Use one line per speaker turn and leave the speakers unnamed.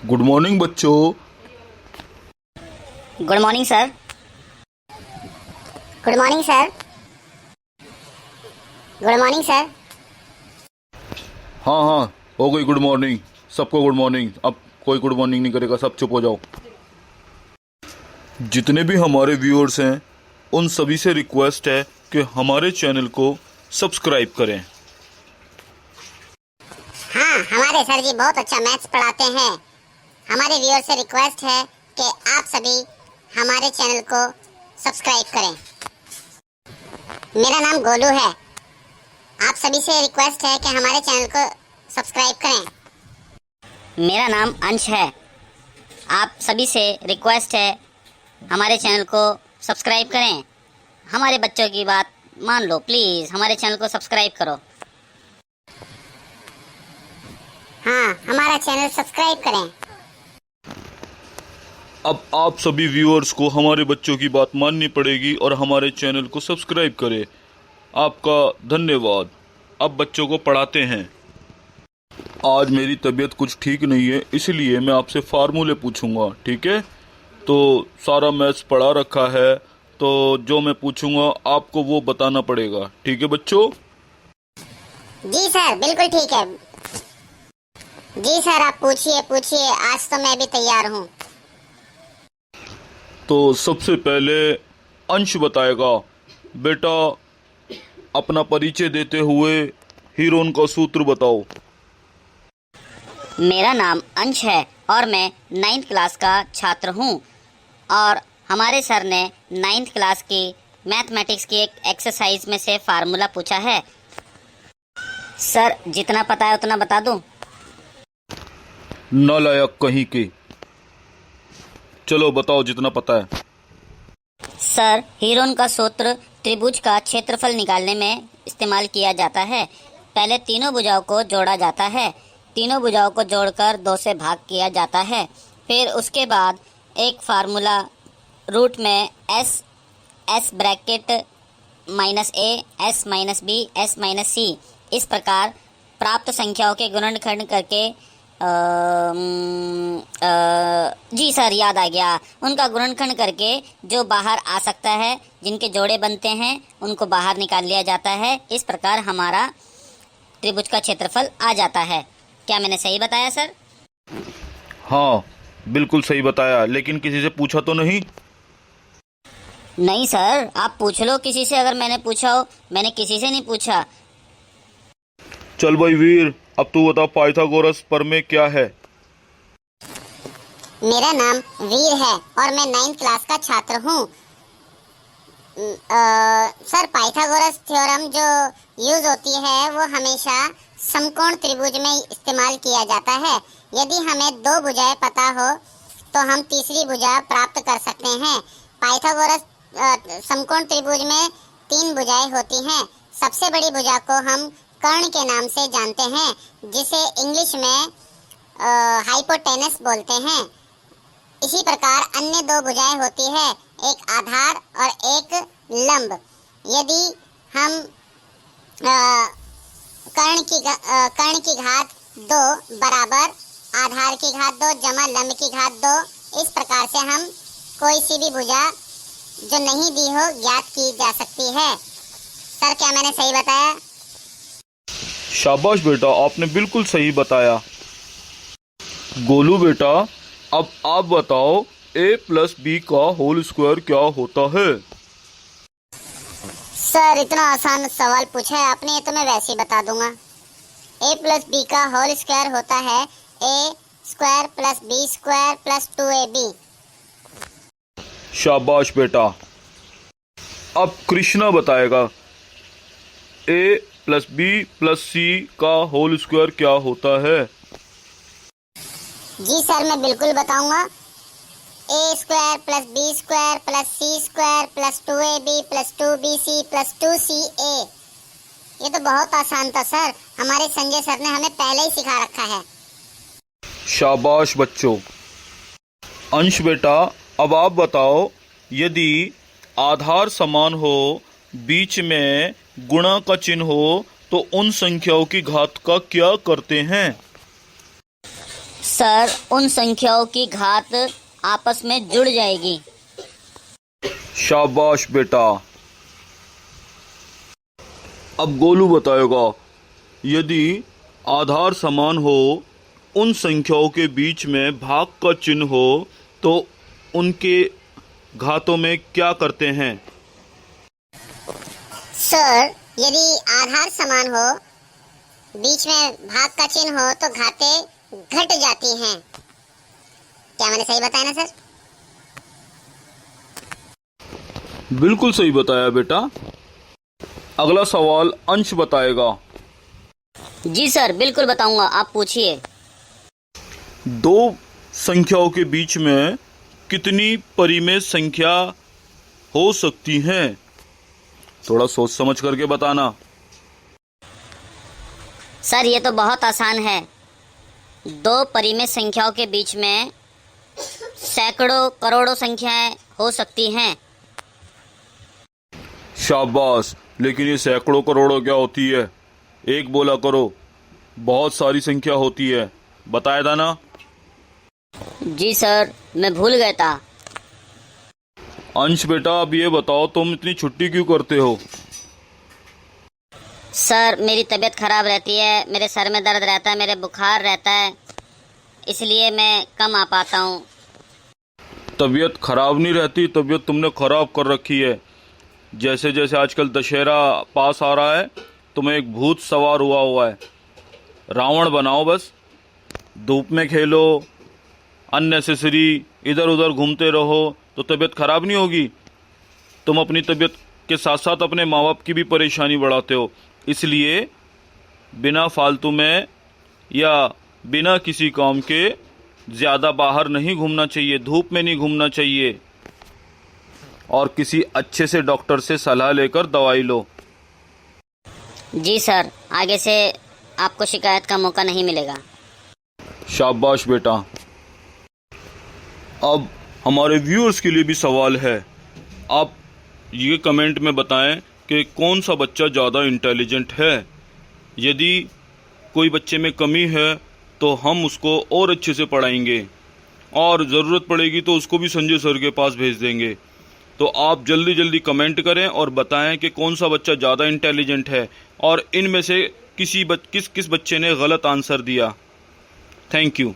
Good morning बच्चों।
Good morning sir.
Good morning sir. Good morning sir.
हाँ हाँ, हो गई गुड मॉर्निंग। सबको गुड मॉर्निंग। अब कोई गुड मॉर्निंग नहीं करेगा, सब चुप हो जाओ। जितने भी हमारे व्यूअर्स हैं उन सभी से रिक्वेस्ट है कि हमारे चैनल को सब्सक्राइब करें।
हाँ, हमारे सर जी बहुत अच्छा मैथ्स पढ़ाते हैं। हमारे व्यूअर से रिक्वेस्ट है कि आप सभी हमारे चैनल को सब्सक्राइब करें। मेरा नाम गोलू है। आप सभी से रिक्वेस्ट है कि हमारे चैनल को सब्सक्राइब करें।
मेरा नाम अंश है। आप सभी से रिक्वेस्ट है हमारे चैनल को सब्सक्राइब करें। हमारे बच्चों की बात मान लो प्लीज़, हमारे चैनल को सब्सक्राइब करो।
हाँ, हमारा चैनल सब्सक्राइब करें।
अब आप सभी व्यूअर्स को हमारे बच्चों की बात माननी पड़ेगी और हमारे चैनल को सब्सक्राइब करें। आपका धन्यवाद। अब बच्चों को पढ़ाते हैं। आज मेरी तबीयत कुछ ठीक नहीं है, इसलिए मैं आपसे फार्मूले पूछूंगा, ठीक है? तो सारा मैथ्स पढ़ा रखा है, तो जो मैं पूछूंगा आपको वो बताना पड़ेगा, ठीक है बच्चों?
जी सर, बिल्कुल ठीक है। जी सर, आप पूछिए पूछिए, आज तो मैं भी तैयार हूँ।
तो सबसे पहले अंश बताएगा। बेटा, अपना परिचय देते हुए हीरोइन का सूत्र बताओ।
मेरा नाम अंश है और मैं 9th क्लास का छात्र हूँ और हमारे सर ने 9th क्लास की मैथमेटिक्स की एक एक्सरसाइज में से फार्मूला पूछा है। सर, जितना पता है उतना बता दूँ?
नालायक कहीं के। चलो बताओ जितना पता है।
सर, हीरोइन का सूत्र त्रिभुज का क्षेत्रफल निकालने में इस्तेमाल किया जाता है। पहले तीनों भुजाओं को जोड़ा जाता है, तीनों भुजाओं को जोड़कर 2 से भाग किया जाता है। फिर उसके बाद एक फार्मूला रूट में S bracket -a, s -b, s -c इस प्रकार प्राप्त संख्याओं के गुणनखंड करके जी सर, याद आ गया। उनका गुणनखंड करके जो बाहर आ सकता है, जिनके जोड़े बनते हैं उनको बाहर निकाल लिया जाता है। इस प्रकार हमारा त्रिभुज का क्षेत्रफल आ जाता है। क्या मैंने सही बताया सर?
हाँ, बिल्कुल सही बताया, लेकिन किसी से पूछा तो नहीं?
नहीं सर, आप पूछ लो किसी से। अगर मैंने पूछा हो, मैंने किसी से नहीं पूछा।
चल भाई वीर, अब तू बता पाइथागोरस प्रमेय क्या है?
मेरा नाम वीर है और मैं 9th क्लास का छात्र हूँ। सर, पाइथागोरस थ्योरम जो यूज होती है वो हमेशा समकोण त्रिभुज में इस्तेमाल किया जाता है। यदि हमें 2 भुजाएं पता हो तो हम तीसरी भुजा प्राप्त कर सकते हैं। पाइथागोरस समकोण त्रिभुज में 3 भुजाएं होती हैं। सबसे बड़ी भुजा को हम कर्ण के नाम से जानते हैं, जिसे इंग्लिश में हाइपोटेनस बोलते हैं। इसी प्रकार अन्य 2 भुजाएं होती है, एक आधार और एक लंब। यदि हम कर्ण की घात 2 बराबर आधार की घात 2 जमा लंब की घात 2, इस प्रकार से हम कोई सी भी भुजा जो नहीं दी हो ज्ञात की जा सकती है। सर, क्या मैंने सही बताया?
शाबाश बेटा, आपने बिल्कुल सही बताया। गोलू बेटा, अब आप बताओ a + b का होल स्क्वायर क्या होता है?
सर, इतना आसान सवाल पूछा है आपने, ये तो मैं वैसे ही बता दूंगा। a + b का होल स्क्वायर होता है a² + b² + 2ab।
शाबाश बेटा। अब कृष्णा बताएगा a + b + c का होल स्क्वायर क्या होता है?
जी सर, मैं बिल्कुल बताऊंगा। a² + b² + c² + 2ab + 2bc + 2ca। ये तो बहुत आसान था सर, हमारे संजय सर ने हमें पहले ही सिखा रखा है।
शाबाश बच्चों। अंश बेटा, अब आप बताओ, यदि आधार समान हो, बीच में गुणा का चिन्ह हो, तो उन संख्याओं की घात का क्या करते हैं?
सर, उन संख्याओं की घात आपस में जुड़ जाएगी।
शाबाश बेटा। अब गोलू बताएगा, यदि आधार समान हो, उन संख्याओं के बीच में भाग का चिन्ह हो, तो उनके घातों में क्या करते हैं?
सर, यदि आधार समान हो, बीच में भाग का चिन्ह हो, तो घातें घट जाती हैं। क्या मैंने सही बताया ना सर?
बिल्कुल सही बताया बेटा। अगला सवाल अंश बताएगा।
जी सर, बिल्कुल बताऊंगा, आप पूछिए।
दो संख्याओं के बीच में कितनी परिमेय संख्या हो सकती हैं? थोड़ा सोच समझ करके बताना।
सर, ये तो बहुत आसान है। दो परिमेय संख्याओं के बीच में सैकड़ों करोड़ों संख्याएं हो सकती हैं।
शाबाश, लेकिन ये सैकड़ों करोड़ों क्या होती है? एक बोला करो, बहुत सारी संख्या होती है। बताया था ना?
जी सर, मैं भूल गया था।
अंश बेटा, अब ये बताओ, तुम इतनी छुट्टी क्यों करते हो?
सर, मेरी तबीयत खराब रहती है, मेरे सर में दर्द रहता है, मेरे बुखार रहता है, इसलिए मैं कम आ पाता हूँ।
तबीयत खराब नहीं रहती, तबीयत तुमने खराब कर रखी है। जैसे जैसे आजकल दशहरा पास आ रहा है, तुम्हें एक भूत सवार हुआ है। रावण बनाओ बस, धूप में खेलो, अननेसेसरी इधर उधर घूमते रहो, तो तबीयत खराब नहीं होगी। तुम अपनी तबीयत के साथ साथ अपने माँ बाप की भी परेशानी बढ़ाते हो। इसलिए बिना फालतू में या बिना किसी काम के ज़्यादा बाहर नहीं घूमना चाहिए, धूप में नहीं घूमना चाहिए, और किसी अच्छे से डॉक्टर से सलाह लेकर दवाई लो।
जी सर, आगे से आपको शिकायत का मौका नहीं मिलेगा।
शाबाश बेटा। अब हमारे व्यूअर्स के लिए भी सवाल है। आप ये कमेंट में बताएं कि कौन सा बच्चा ज़्यादा इंटेलिजेंट है। यदि कोई बच्चे में कमी है तो हम उसको और अच्छे से पढ़ाएंगे, और ज़रूरत पड़ेगी तो उसको भी संजय सर के पास भेज देंगे। तो आप जल्दी जल्दी कमेंट करें और बताएं कि कौन सा बच्चा ज़्यादा इंटेलिजेंट है, और इनमें से किस बच्चे ने गलत आंसर दिया। Thank you.